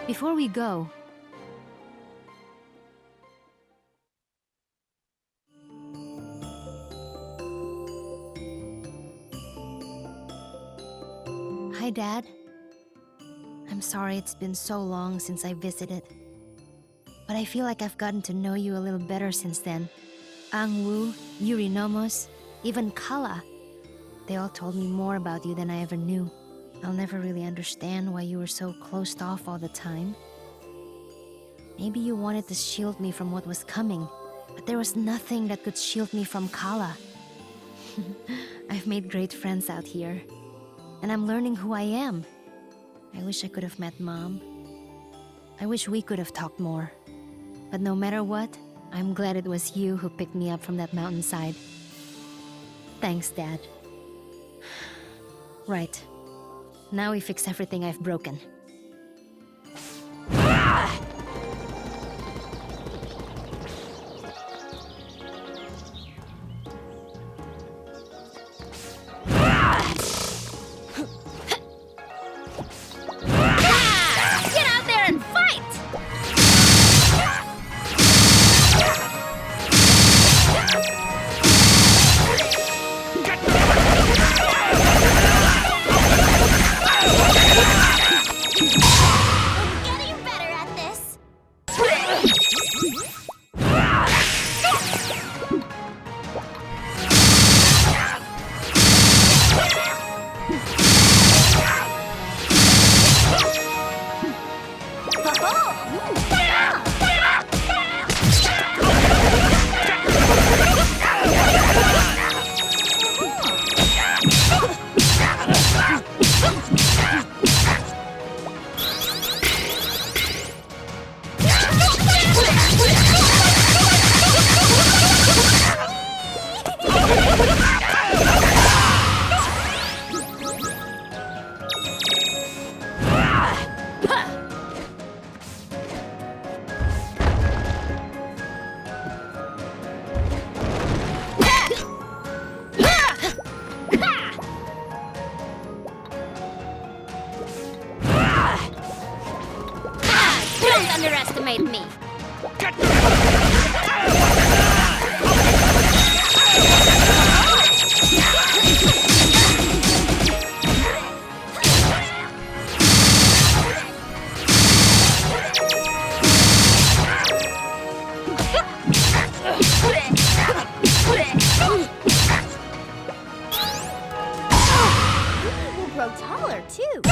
Before we go... Hi, Dad. I'm sorry it's been so long since I visited. But I feel like I've gotten to know you a little better since then. Angwu, Yurinomos, even Kala. They all told me more about you than I ever knew. I'll never really understand why you were so closed off all the time. Maybe you wanted to shield me from what was coming, but there was nothing that could shield me from Kala. I've made great friends out here, and I'm learning who I am. I wish I could have met Mom. I wish we could have talked more. But no matter what, I'm glad it was you who picked me up from that mountainside. Thanks, Dad. Right. Now we fix everything I've broken. Underestimate me. We'll grow taller too.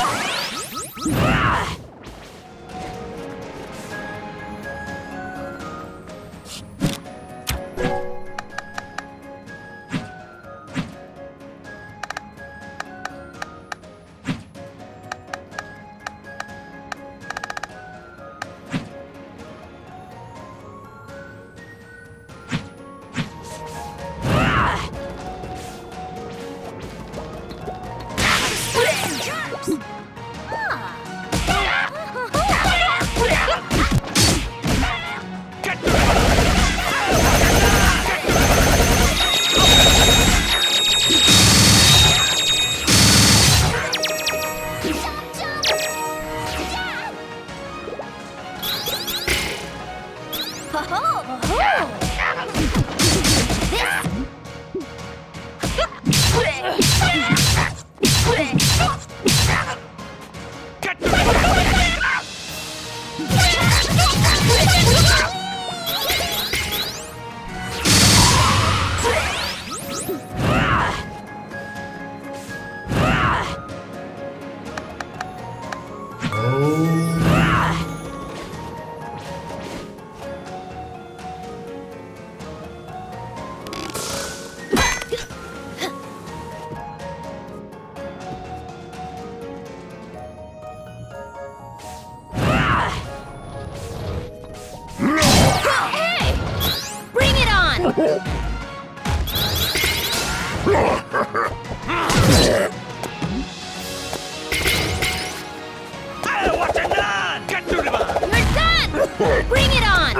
Bring it on!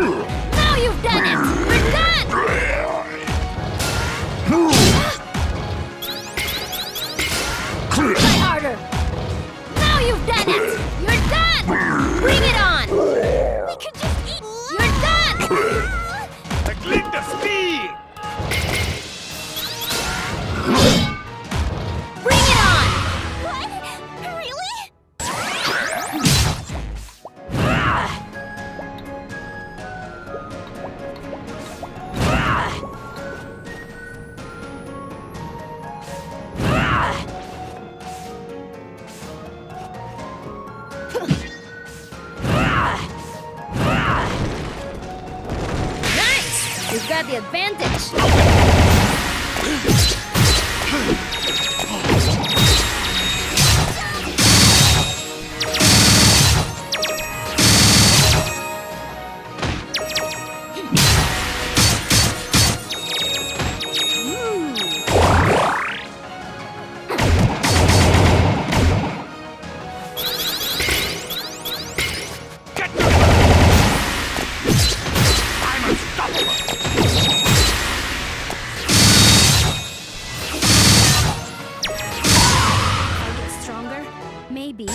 Now you've done it! We're done! Try harder! Now you've done it! You're done! Bring it on! Nice! You've got the advantage. Maybe.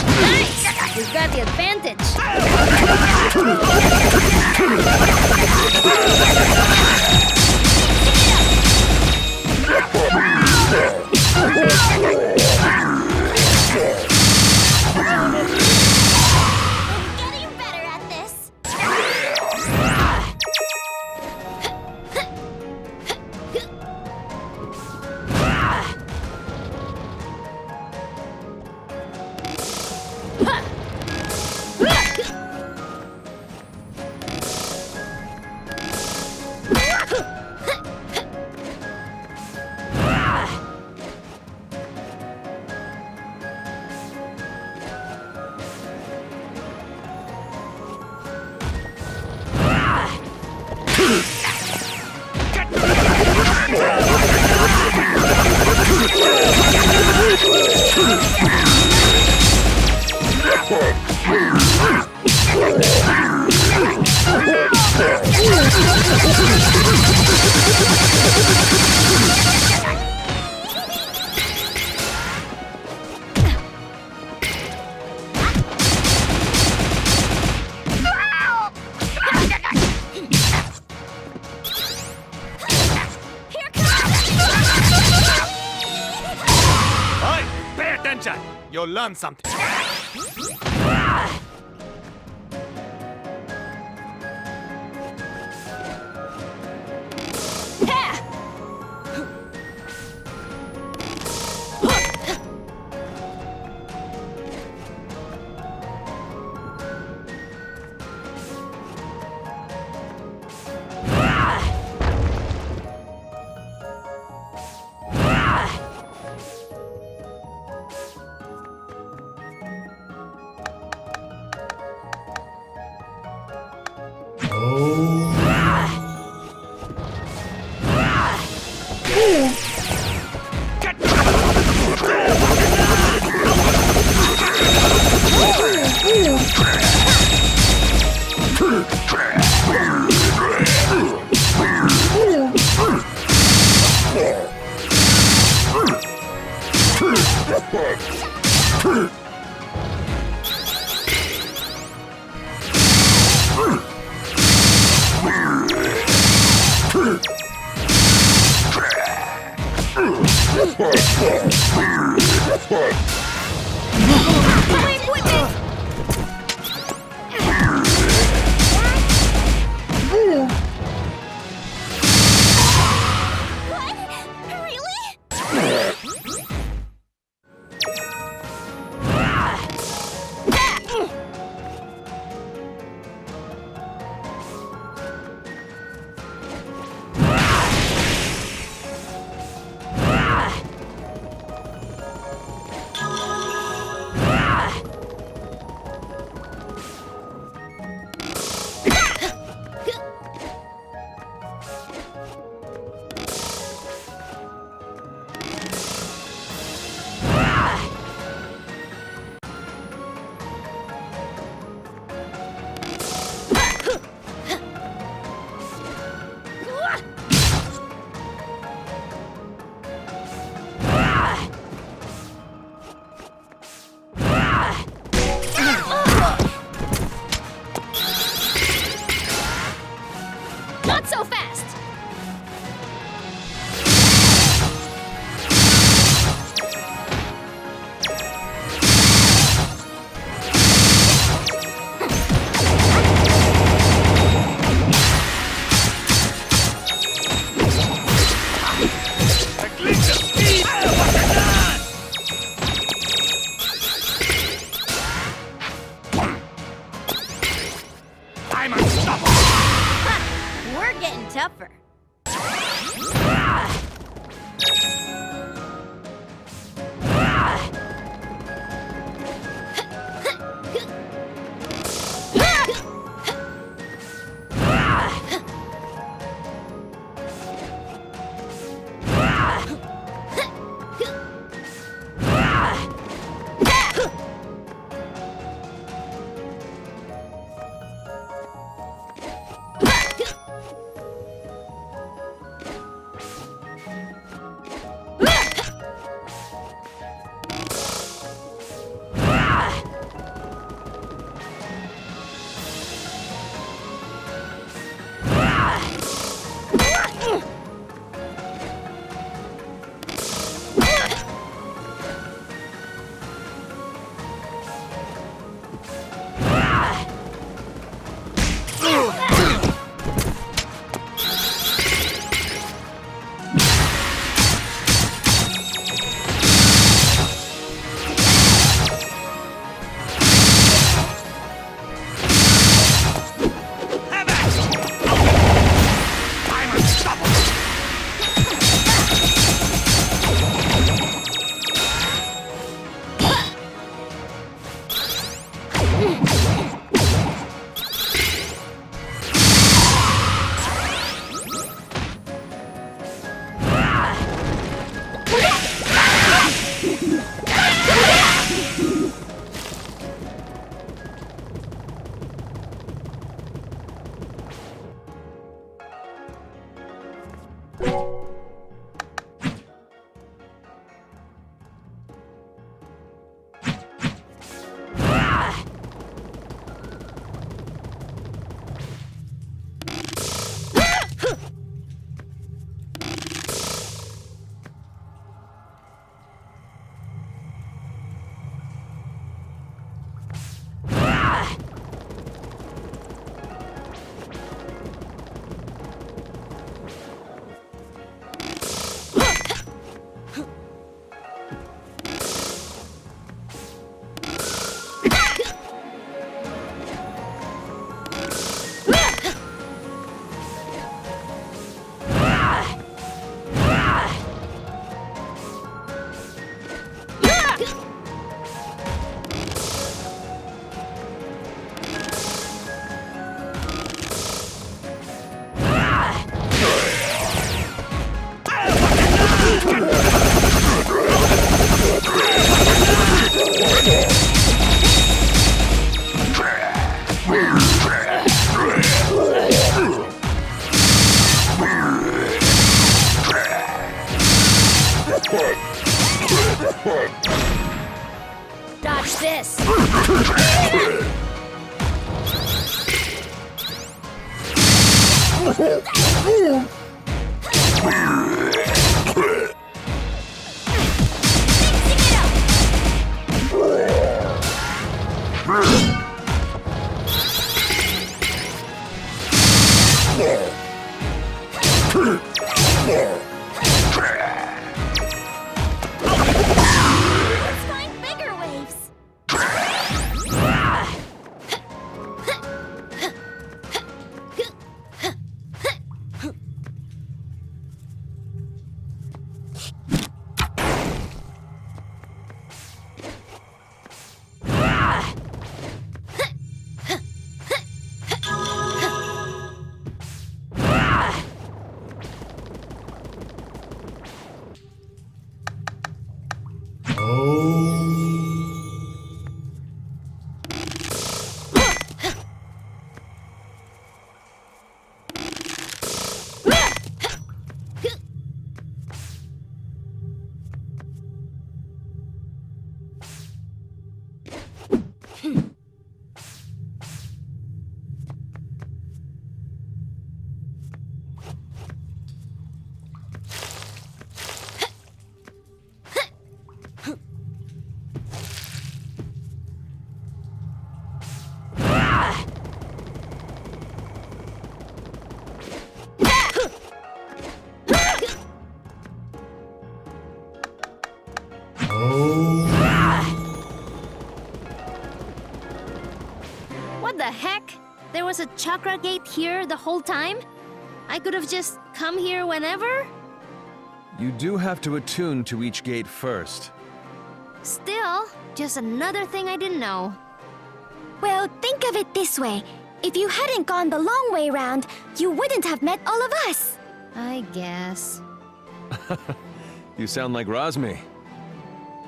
Nice! You've got the advantage. Getting better at this. Hey, pay attention! You'll learn something. Not so fast! I'm unstoppable! We're getting tougher. Let's find bigger waves. What the heck? There was a chakra gate here the whole time? I could have just come here whenever? You do have to attune to each gate first. Still, just another thing I didn't know. Well, think of it this way. If you hadn't gone the long way round, you wouldn't have met all of us. I guess. You sound like Razmi.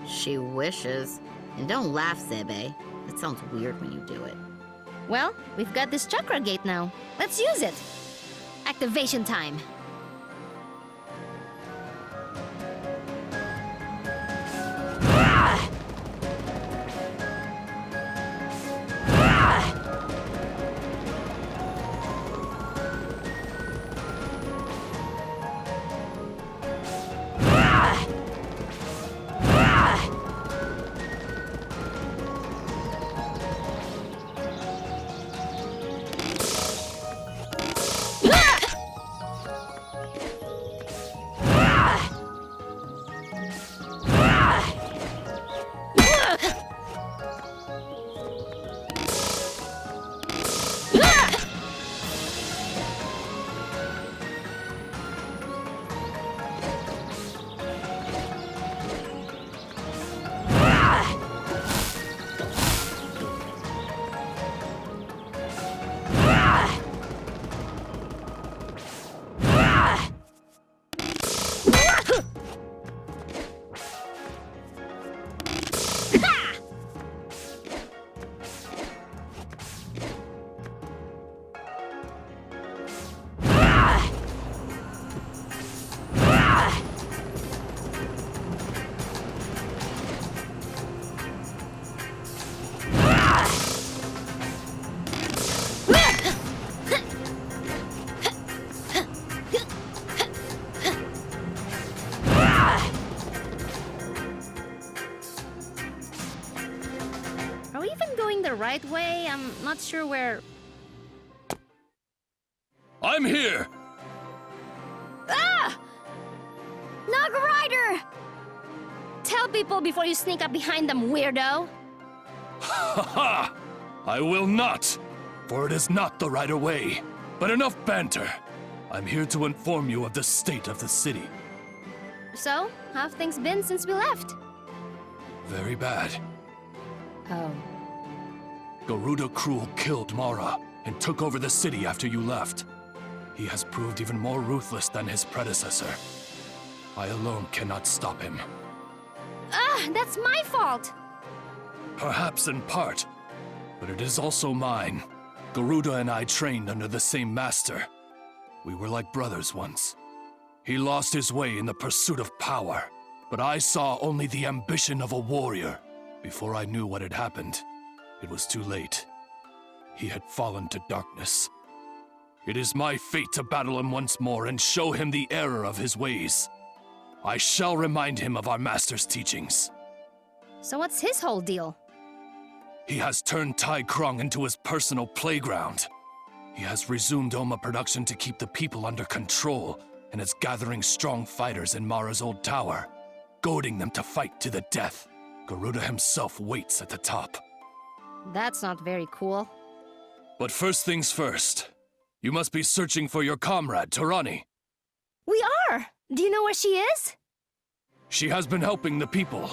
She wishes. And don't laugh, Zebe. It sounds weird when you do it. Well, we've got this chakra gate now. Let's use it. Activation time. The right way? I'm not sure where... I'm here! Ah! Nog Rider! Tell people before you sneak up behind them, weirdo! Ha ha! I will not! For it is not the right way. But enough banter. I'm here to inform you of the state of the city. So, how have things been since we left? Very bad. Oh. Garuda Cruel killed Mara and took over the city after you left. He has proved even more ruthless than his predecessor. I alone cannot stop him. Ah, that's my fault! Perhaps in part, but it is also mine. Garuda and I trained under the same master. We were like brothers once. He lost his way in the pursuit of power, but I saw only the ambition of a warrior before I knew what had happened. It was too late. He had fallen to darkness. It is my fate to battle him once more and show him the error of his ways. I shall remind him of our master's teachings. So what's his whole deal? He has turned Tai Krung into his personal playground. He has resumed Oma production to keep the people under control, and is gathering strong fighters in Mara's old tower, goading them to fight to the death. Garuda himself waits at the top. That's not very cool. But first things first. You must be searching for your comrade, Tarani. We are! Do you know where she is? She has been helping the people.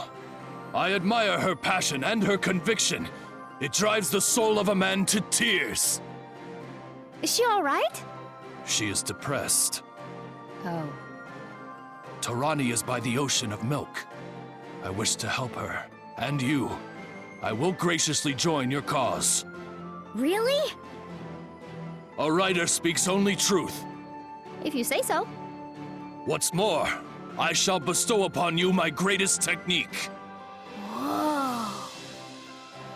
I admire her passion and her conviction. It drives the soul of a man to tears. Is she alright? She is depressed. Oh. Tarani is by the ocean of milk. I wish to help her, and you. I will graciously join your cause. Really? A writer speaks only truth. If you say so. What's more, I shall bestow upon you my greatest technique. Whoa.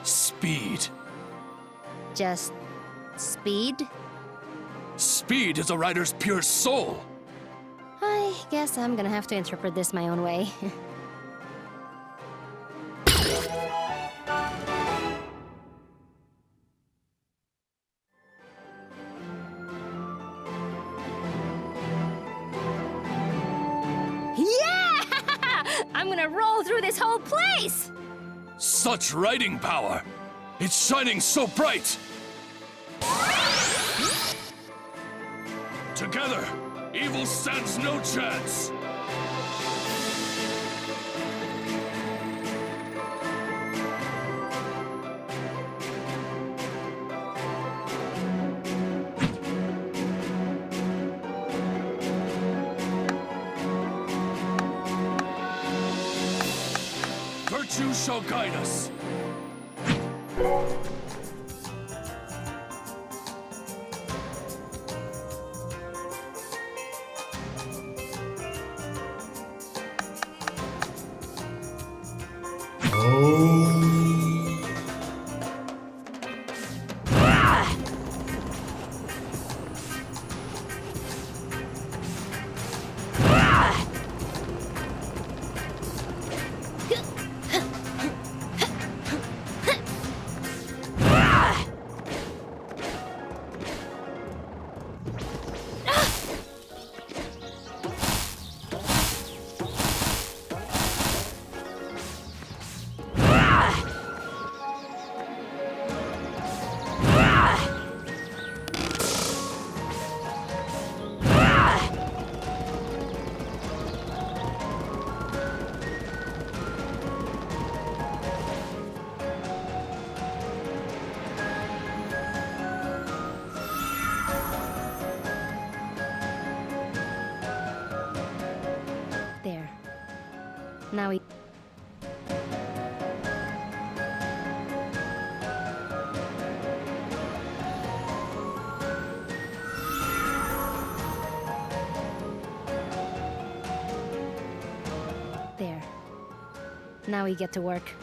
Speed. Just speed? Speed is a writer's pure soul. I guess I'm gonna have to interpret this my own way. I'm gonna roll through this whole place! Such writing power! It's shining so bright! Together, evil stands no chance! Virtue shall guide us. There. Now we... There. Now we get to work.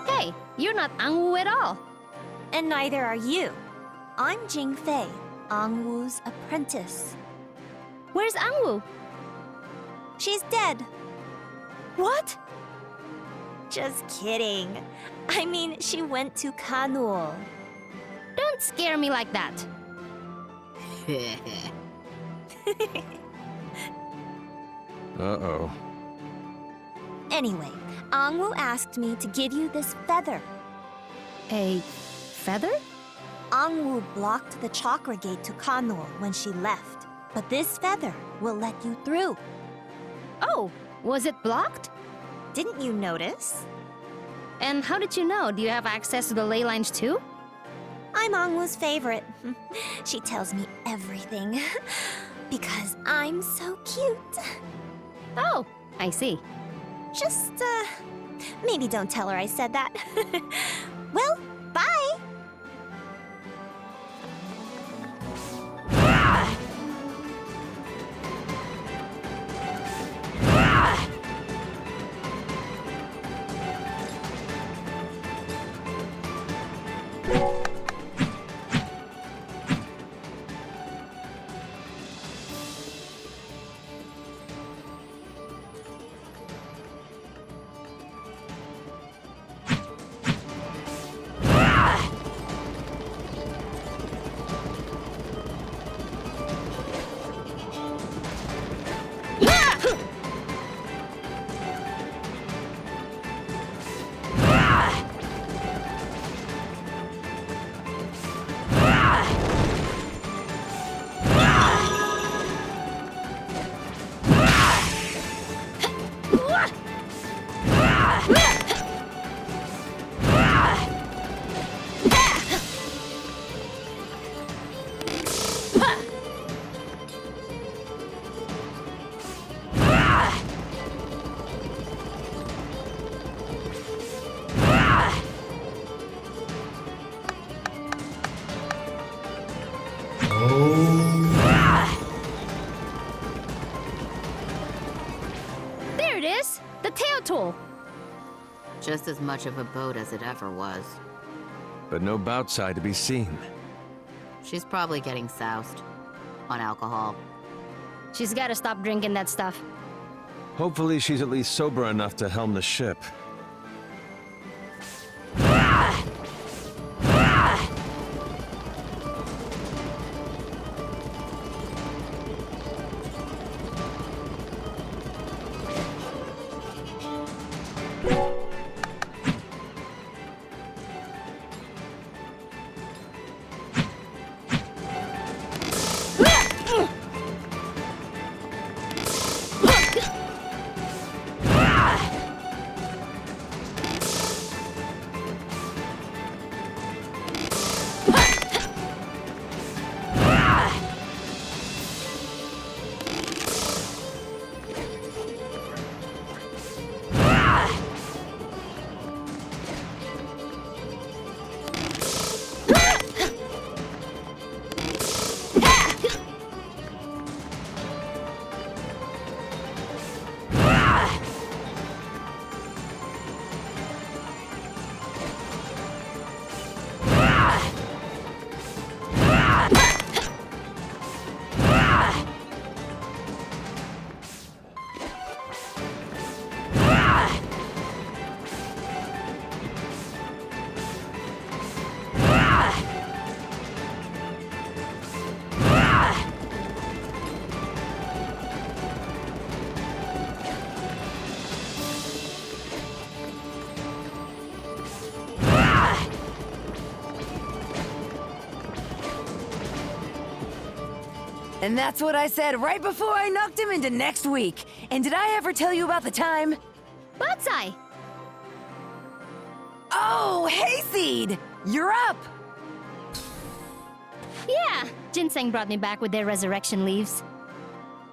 Hey, you're not Angwu at all. And neither are you. I'm Jing Fei, Angwu's apprentice. Where's Angwu? She's dead. What? Just kidding. I mean, she went to Kanul. Don't scare me like that. Uh-oh. Anyway, Angwu asked me to give you this feather. A feather? Angwu blocked the chakra gate to Kanul when she left. But this feather will let you through. Oh, was it blocked? Didn't you notice? And how did you know? Do you have access to the ley lines too? I'm Angwu's favorite. She tells me everything. Because I'm so cute. Oh, I see. Just, maybe don't tell her I said that. Well, bye! There it is! The tail tool! Just as much of a boat as it ever was. But no boutside to be seen. She's probably getting soused on alcohol. She's gotta stop drinking that stuff. Hopefully she's at least sober enough to helm the ship. And that's what I said right before I knocked him into next week. And did I ever tell you about the time? Bullseye! Oh, Hayseed! You're up! Yeah, Ginseng brought me back with their resurrection leaves.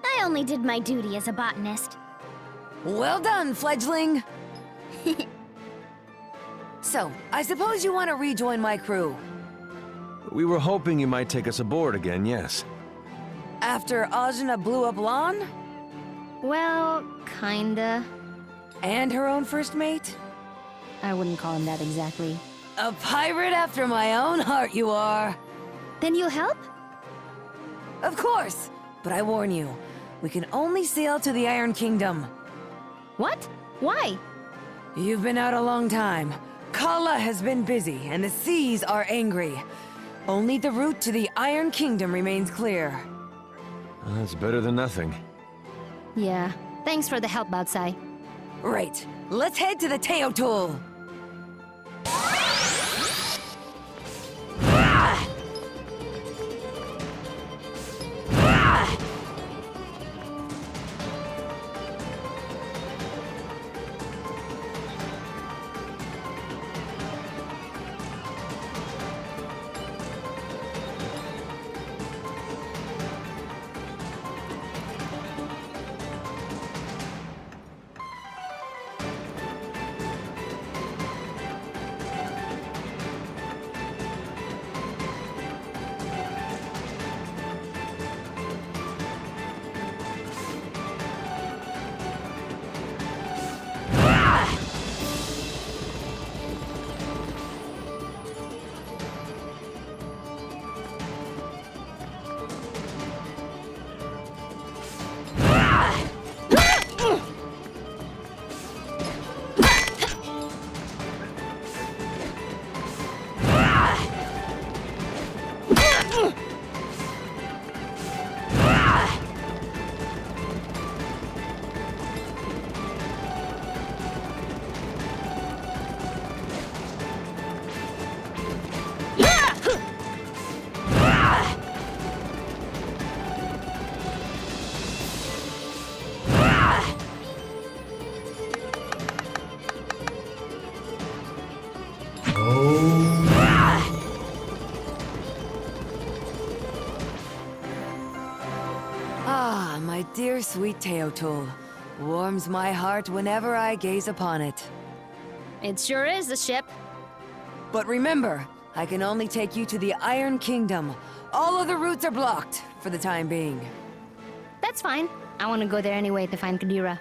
I only did my duty as a botanist. Well done, fledgling! So, I suppose you want to rejoin my crew. We were hoping you might take us aboard again, yes. After Ajna blew up Lan? Well, kinda. And her own first mate? I wouldn't call him that exactly. A pirate after my own heart you are. Then you'll help? Of course, but I warn you, we can only sail to the Iron Kingdom. What? Why? You've been out a long time. Kala has been busy, and the seas are angry. Only the route to the Iron Kingdom remains clear. That's better than nothing. Yeah, thanks for the help, Baotsai. Right. Let's head to the Teotul. Ah, my dear sweet Teotul. Warms my heart whenever I gaze upon it. It sure is a ship. But remember, I can only take you to the Iron Kingdom. All other routes are blocked, for the time being. That's fine. I want to go there anyway to find Kadira.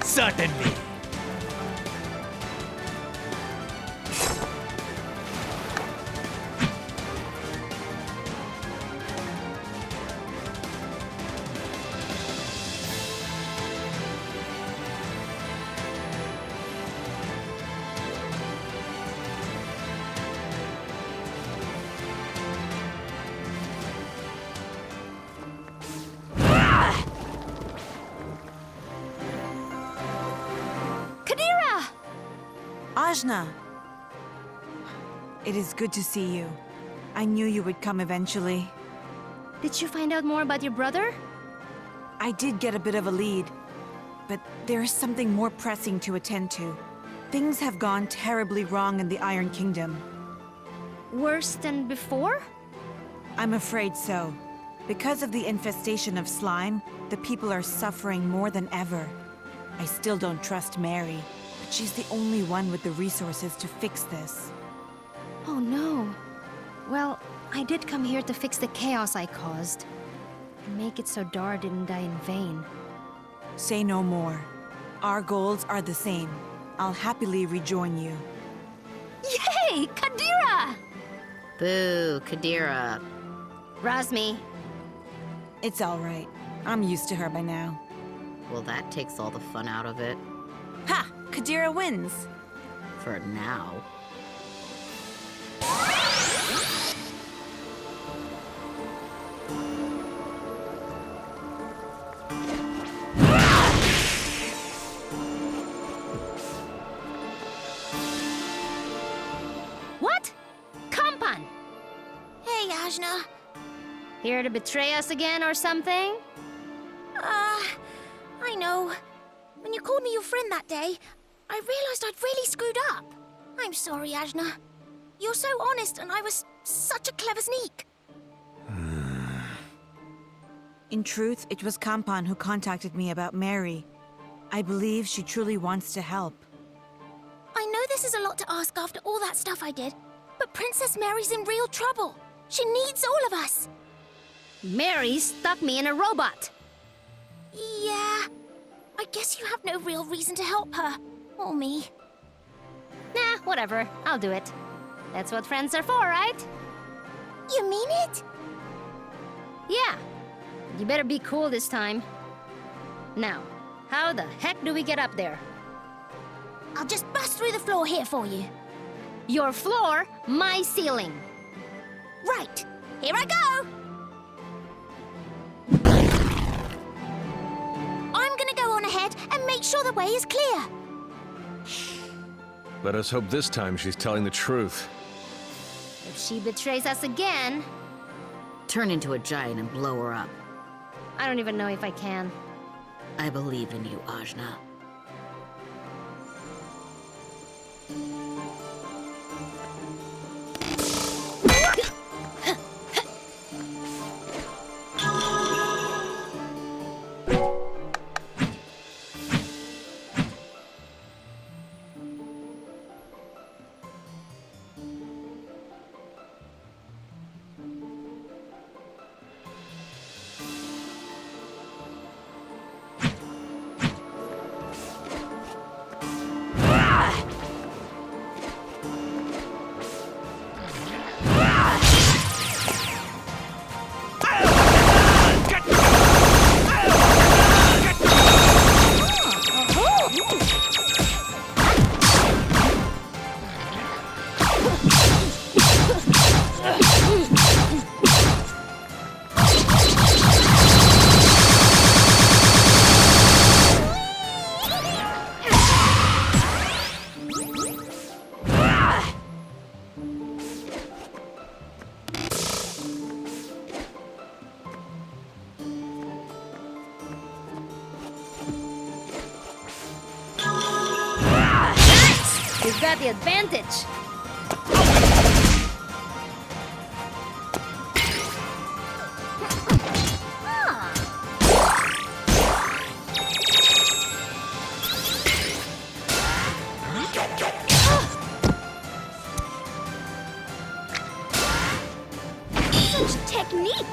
Certainly. Ajna! It is good to see you. I knew you would come eventually. Did you find out more about your brother? I did get a bit of a lead, but there is something more pressing to attend to. Things have gone terribly wrong in the Iron Kingdom. Worse than before? I'm afraid so. Because of the infestation of slime, the people are suffering more than ever. I still don't trust Mary, but she's the only one with the resources to fix this. Oh no. Well, I did come here to fix the chaos I caused. And make it so Dara didn't die in vain. Say no more. Our goals are the same. I'll happily rejoin you. Yay! Kadira! Boo, Kadira. Razmi. It's all right. I'm used to her by now. Well, that takes all the fun out of it. Ha! Kadira wins! For now. What? Kampan! Hey, Ajna. Here to betray us again or something? I know. When you called me your friend that day, I realized I'd really screwed up. I'm sorry, Ajna. You're so honest, and I was such a clever sneak. In truth, it was Kampan who contacted me about Mary. I believe she truly wants to help. I know this is a lot to ask after all that stuff I did, but Princess Mary's in real trouble. She needs all of us. Mary stuck me in a robot. Yeah. I guess you have no real reason to help her. Or me. Nah, whatever. I'll do it. That's what friends are for, right? You mean it? Yeah. You better be cool this time. Now, how the heck do we get up there? I'll just bust through the floor here for you. Your floor, my ceiling. Right. Here I go! I'm gonna go on ahead and make sure the way is clear. Let us hope this time she's telling the truth. If she betrays us again, Turn into a giant and blow her up. I don't even know if I can. I believe in you, Ajna. We've got the advantage. Such technique!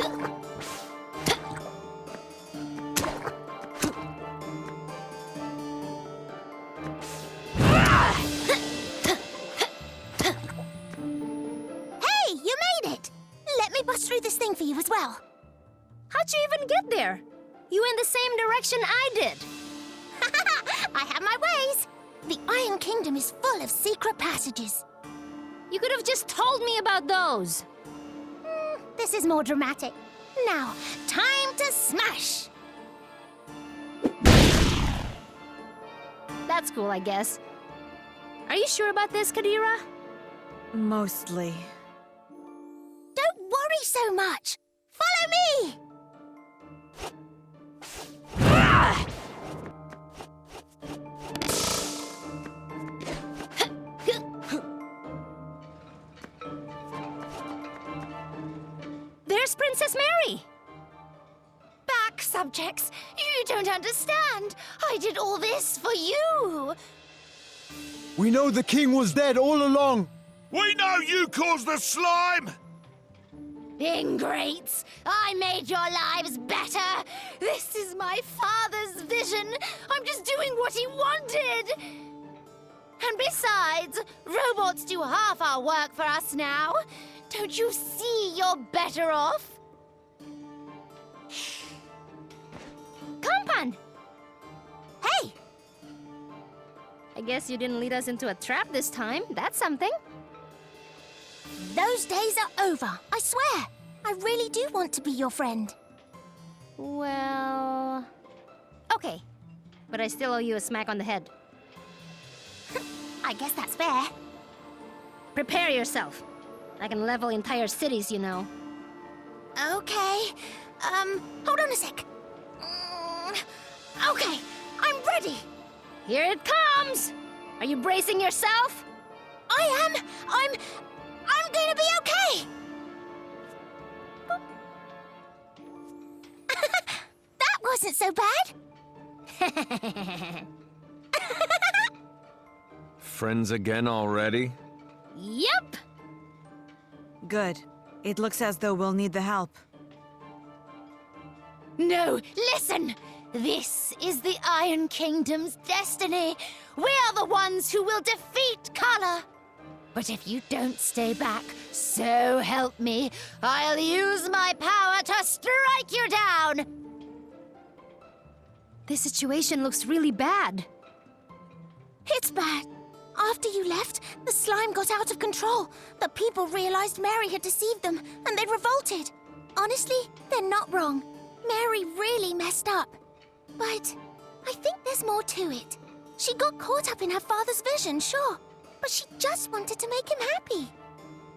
Hey, you made it! Let me bust through this thing for you as well. How'd you even get there? You went the same direction I did. I have my ways. The Iron Kingdom is full of secret passages. You could have just told me about those. This is more dramatic. Now, time to smash! That's cool, I guess. Are you sure about this, Kadira? Mostly. Don't worry so much. Follow me! There's Princess Mary! Back, subjects. You don't understand. I did all this for you. We know the king was dead all along. We know you caused the slime! Ingrates! I made your lives better! This is my father's vision! I'm just doing what he wanted! And besides, robots do half our work for us now. Don't you see you're better off? Compan! Hey! I guess you didn't lead us into a trap this time. That's something. Those days are over, I swear. I really do want to be your friend. Well... Okay. But I still owe you a smack on the head. I guess that's fair. Prepare yourself. I can level entire cities, you know. Okay. Hold on a sec. Okay, I'm ready. Here it comes! Are you bracing yourself? I am. I'm gonna be okay. That wasn't so bad. Friends again already? Yep! Good. It looks as though we'll need the help. No, listen! This is the Iron Kingdom's destiny. We are the ones who will defeat Color. But if you don't stay back, so help me, I'll use my power to strike you down! This situation looks really bad. It's bad. After you left, the slime got out of control. The people realized Mary had deceived them, and they revolted. Honestly, they're not wrong. Mary really messed up. But I think there's more to it. She got caught up in her father's vision, sure, but she just wanted to make him happy.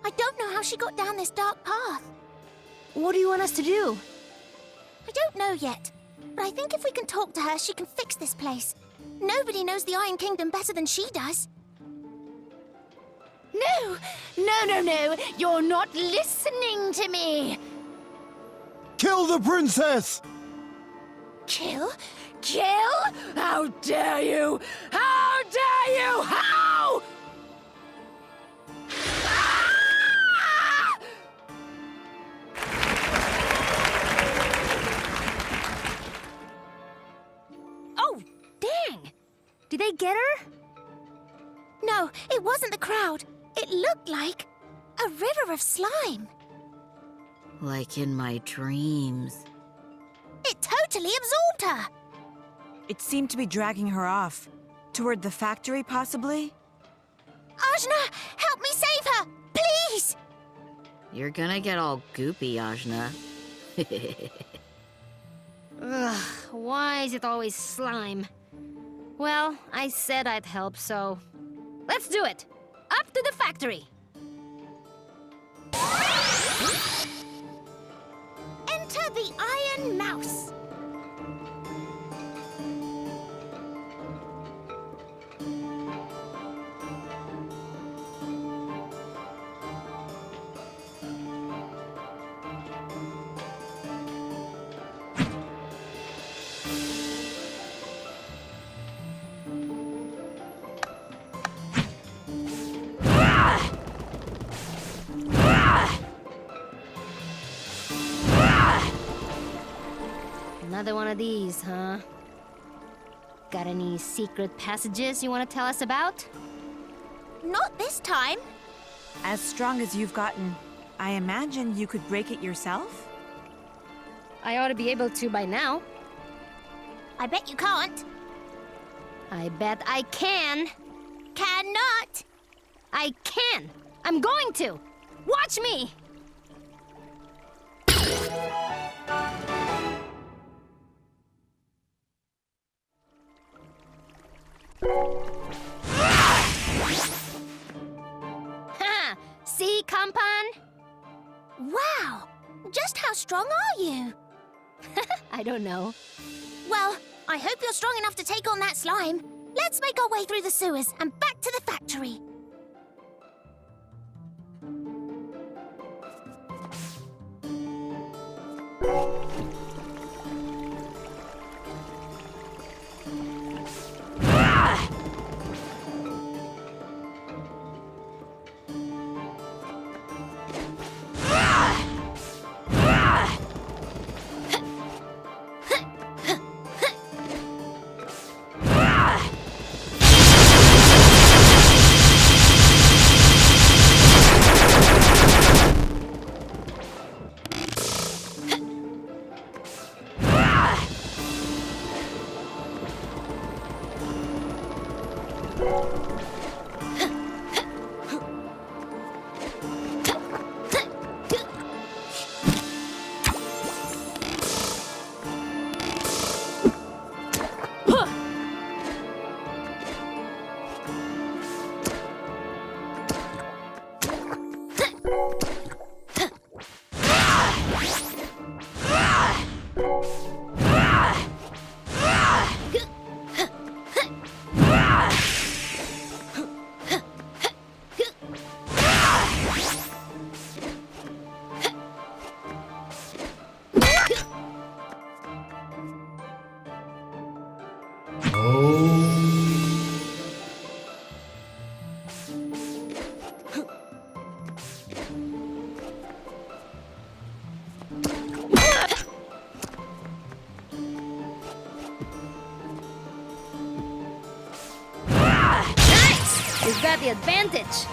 I don't know how she got down this dark path. What do you want us to do? I don't know yet, but I think if we can talk to her, she can fix this place. Nobody knows the Iron Kingdom better than she does. No! No! You're not listening to me! Kill the princess! Kill? Kill? How dare you! How dare you! How? Ah! Oh, dang! Did they get her? No, it wasn't the crowd. It looked like a river of slime. Like in my dreams. It totally absorbed her. It seemed to be dragging her off. Toward the factory, possibly? Ajna, help me save her! Please! You're gonna get all goopy, Ajna. Ugh, why is it always slime? Well, I said I'd help, so... Let's do it! Up to the factory! Enter the Iron Mouse. Another one of these, huh? Got any secret passages you want to tell us about? Not this time. As strong as you've gotten, I imagine you could break it yourself? I ought to be able to by now. I bet you can't. I bet I can. Cannot. I can! I'm going to! Watch me! Ha! See, Compan? Wow! Just how strong are you? I don't know. Well, I hope you're strong enough to take on that slime. Let's make our way through the sewers and back to the factory. We've got the advantage.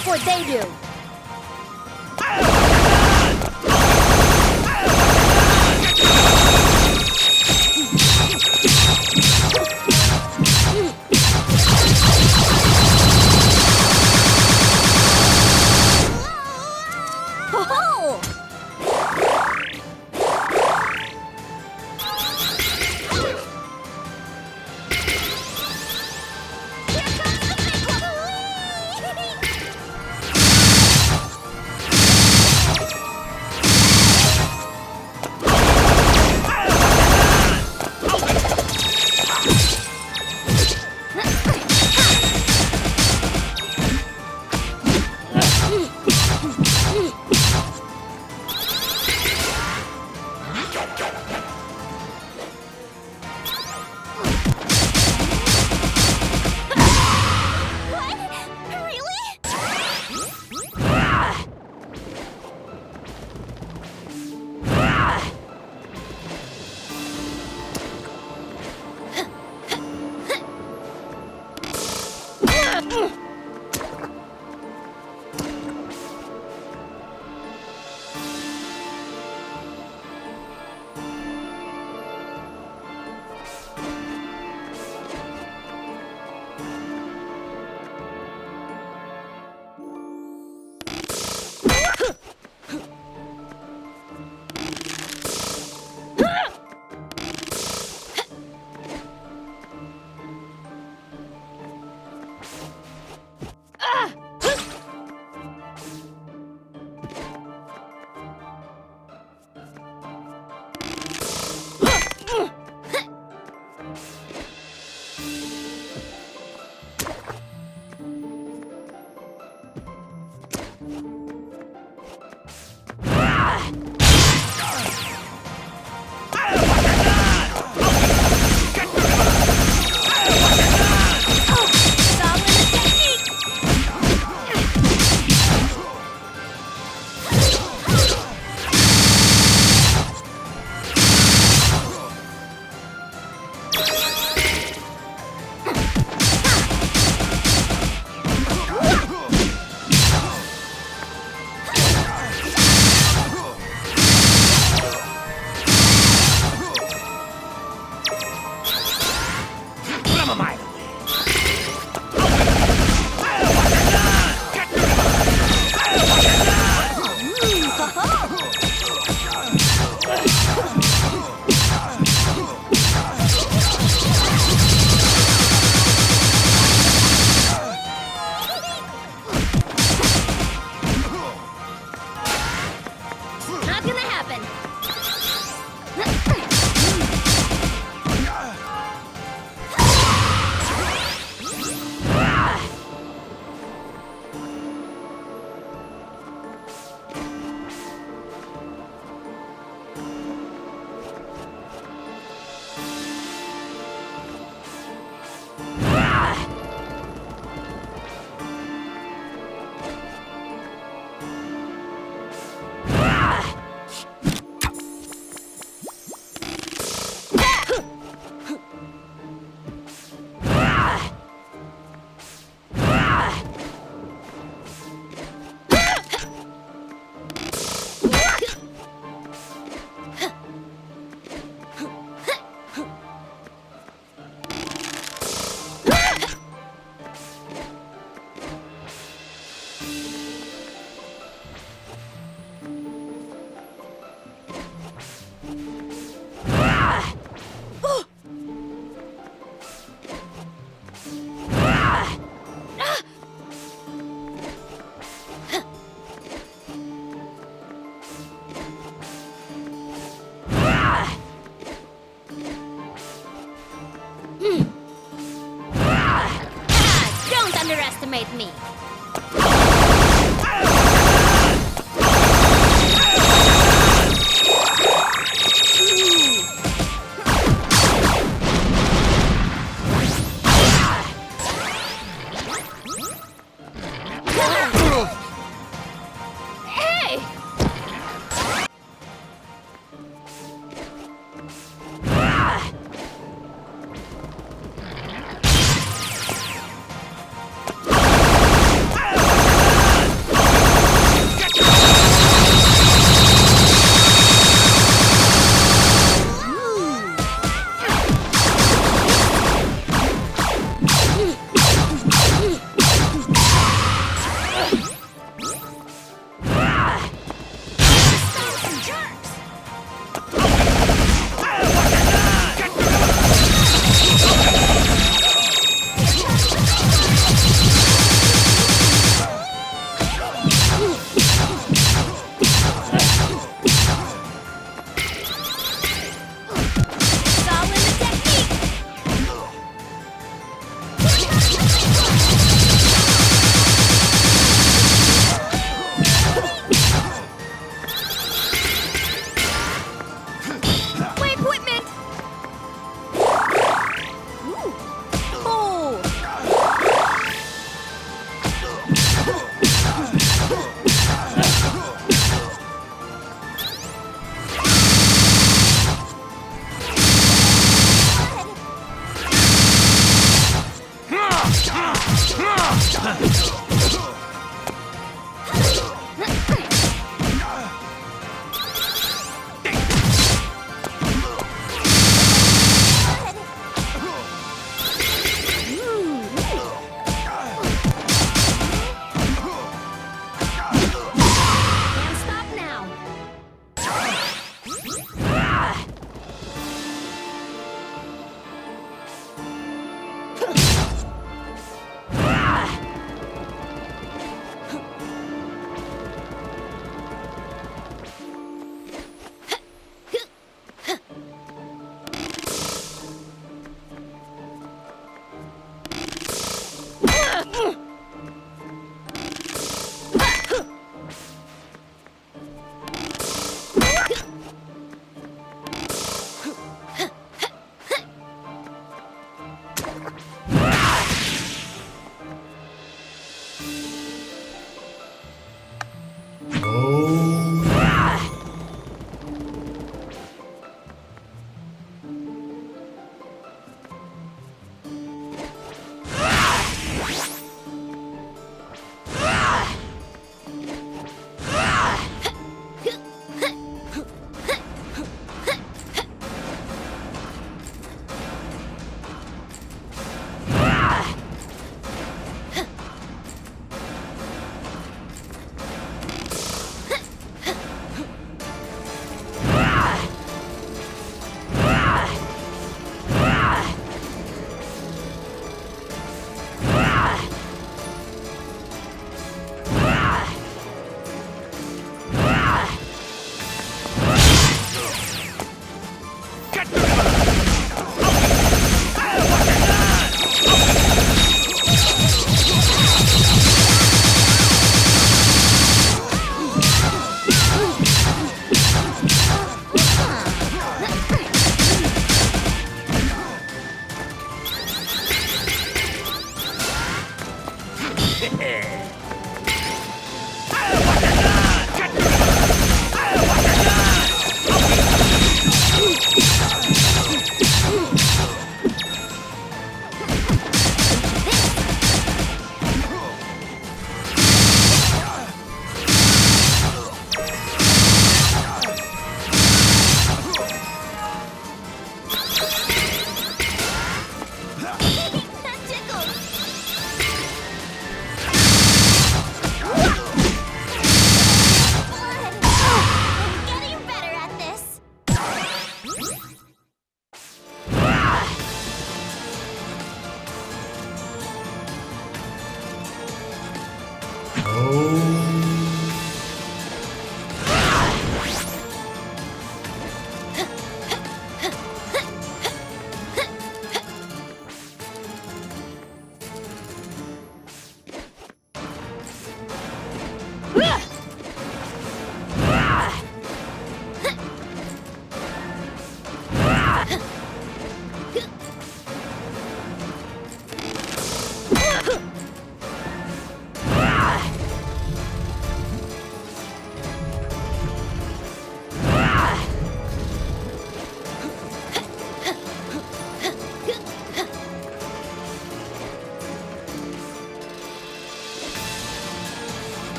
before they do! Underestimate me.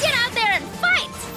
Get out there and fight!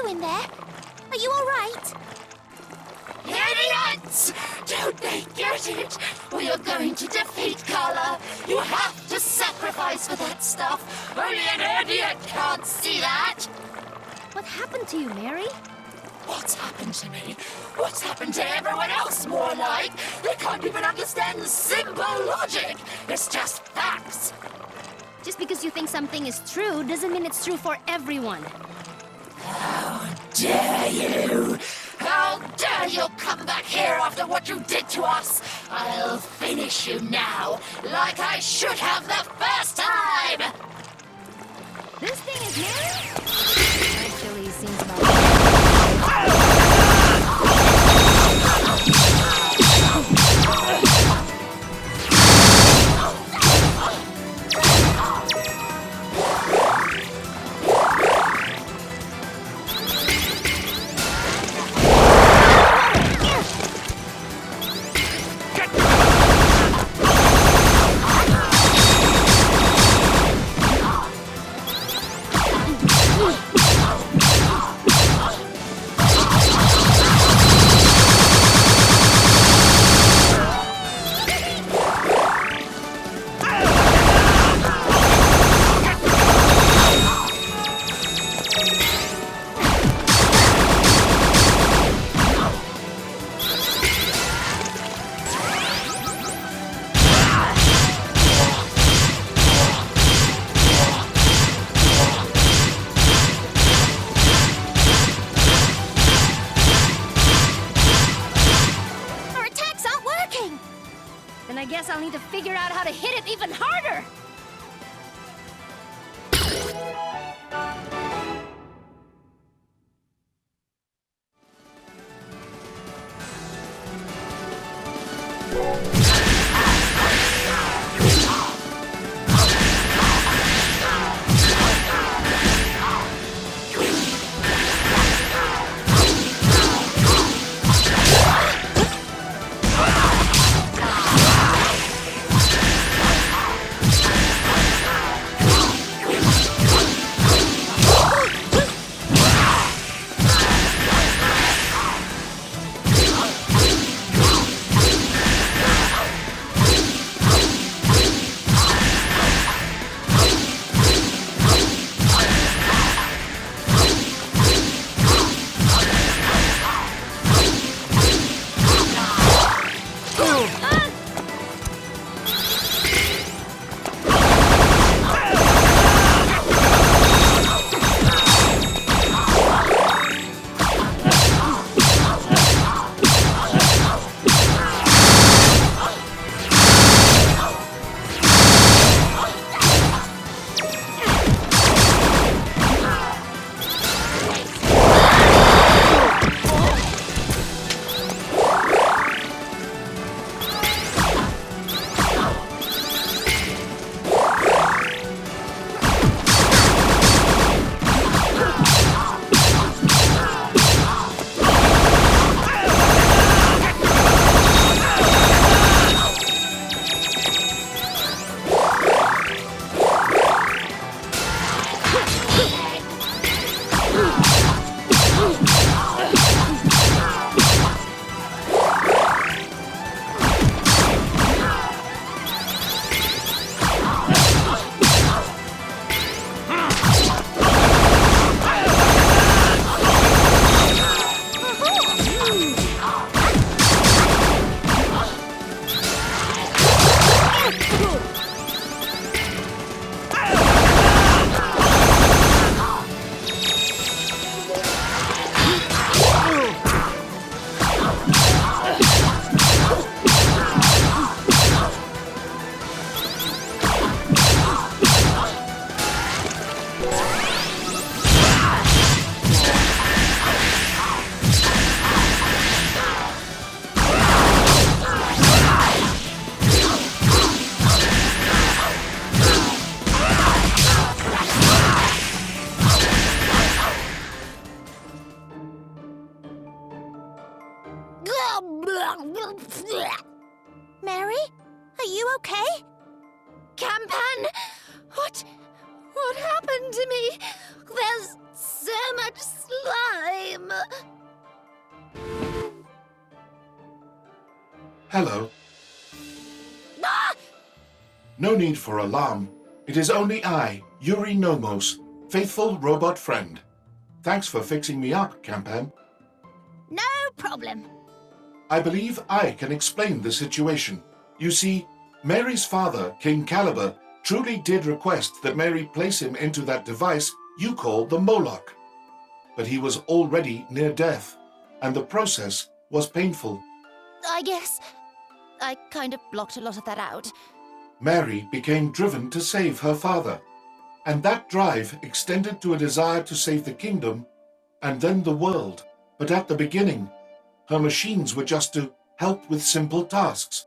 you in there? Are you all right? Idiots! Don't they get it? We are going to defeat Kala. You have to sacrifice for that stuff. Only an idiot can't see that. What happened to you, Mary? What's happened to me? What's happened to everyone else, more like? They can't even understand simple logic. It's just facts. Just because you think something is true doesn't mean it's true for everyone. Oh, dare you? How dare you come back here after what you did to us? I'll finish you now, like I should have the first time! This thing is Mary? Actually, seems about I guess I'll need to figure out how to hit it even harder! Mary? Are you okay? Campan! What happened to me? There's so much slime! Hello. Ah! No need for alarm. It is only I, Yuri Nomos, faithful robot friend. Thanks for fixing me up, Campan. No problem. I believe I can explain the situation. You see, Mary's father, King Caliber, truly did request that Mary place him into that device you call the Moloch. but he was already near death, and the process was painful. I guess I kind of blocked a lot of that out. Mary became driven to save her father, and that drive extended to a desire to save the kingdom and then the world. But at the beginning, her machines were just to help with simple tasks.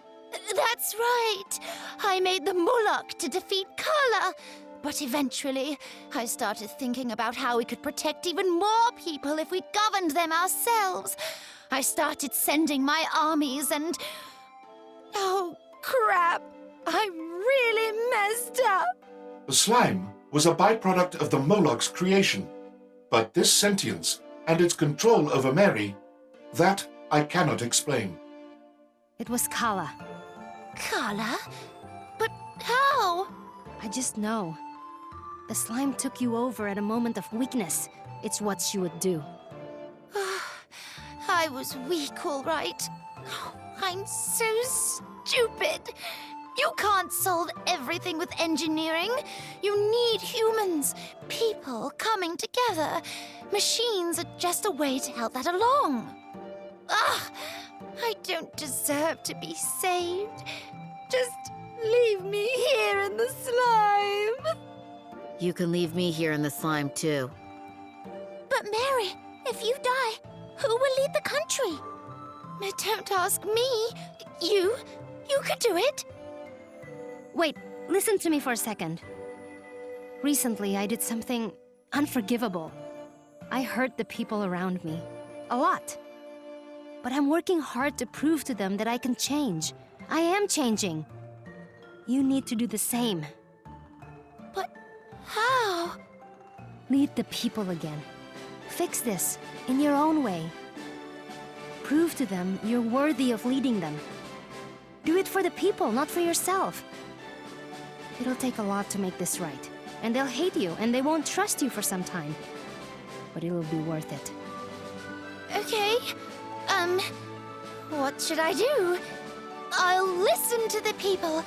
That's right. I made the Moloch to defeat Kala. But eventually, I started thinking about how we could protect even more people if we governed them ourselves. I started sending my armies and... Oh, crap! I really messed up! The slime was a byproduct of the Moloch's creation. But this sentience and its control over Mary, that I cannot explain. It was Kala. Kala? But how? I just know. The slime took you over at a moment of weakness. It's what she would do. I was weak, all right. I'm so stupid. You can't solve everything with engineering. You need humans, people coming together. Machines are just a way to help that along. I don't deserve to be saved. Just leave me here in the slime. You can leave me here in the slime, too. But Mary, if you die, who will lead the country? Don't ask me. You could do it. Wait, listen to me for a second. Recently, I did something unforgivable. I hurt the people around me. A lot. But I'm working hard to prove to them that I can change. I am changing. You need to do the same. But how? Lead the people again. Fix this in your own way. Prove to them you're worthy of leading them. Do it for the people, not for yourself. It'll take a lot to make this right. And they'll hate you, and they won't trust you for some time. But it'll be worth it. Okay. What should I do? I'll listen to the people.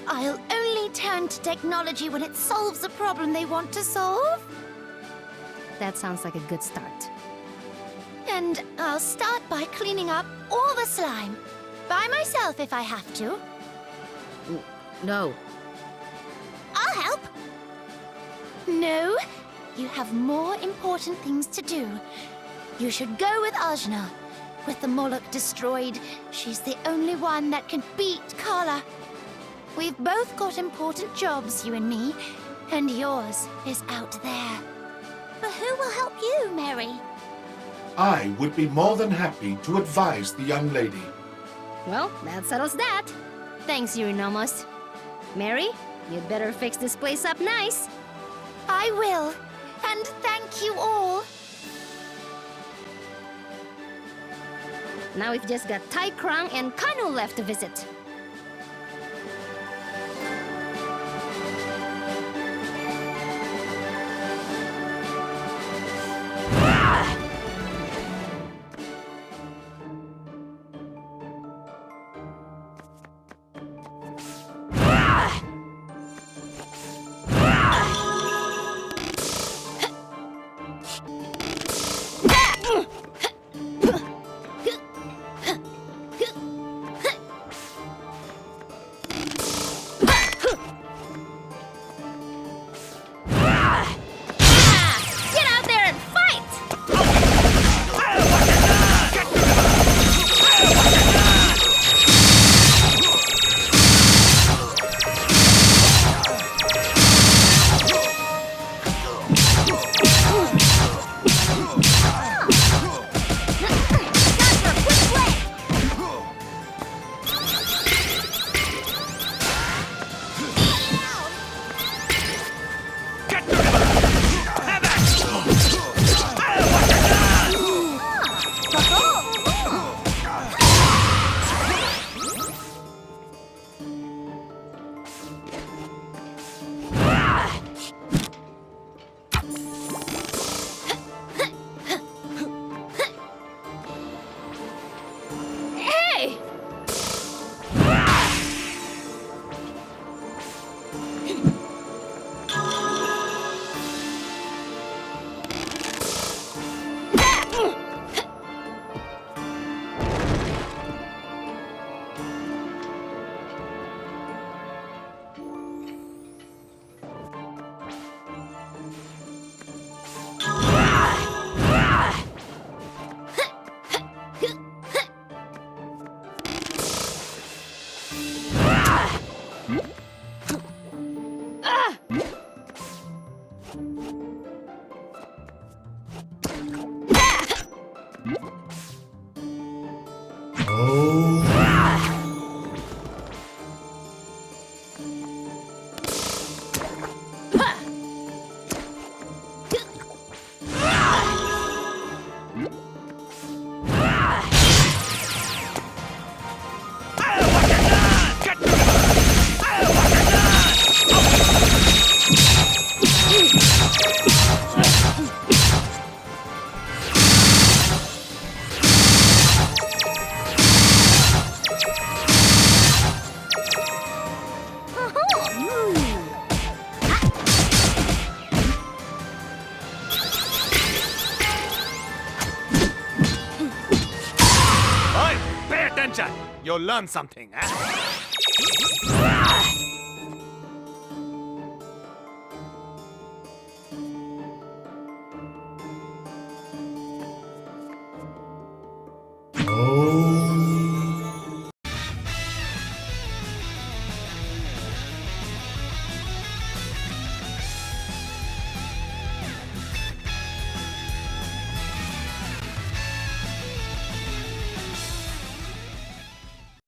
I'll only turn to technology when it solves a problem they want to solve. That sounds like a good start. And I'll start by cleaning up all the slime. By myself if I have to. No. I'll help. No, you have more important things to do. You should go with Ajna. With the Moloch destroyed, she's the only one that can beat Kala. We've both got important jobs, you and me, and yours is out there. But who will help you, Mary? I would be more than happy to advise the young lady. Well, that settles that. Thanks, Eurynomos. Mary, you'd better fix this place up nice. I will. And thank you all. Now we've just got Tai Krang and Kanu left to visit. you'll learn something, eh?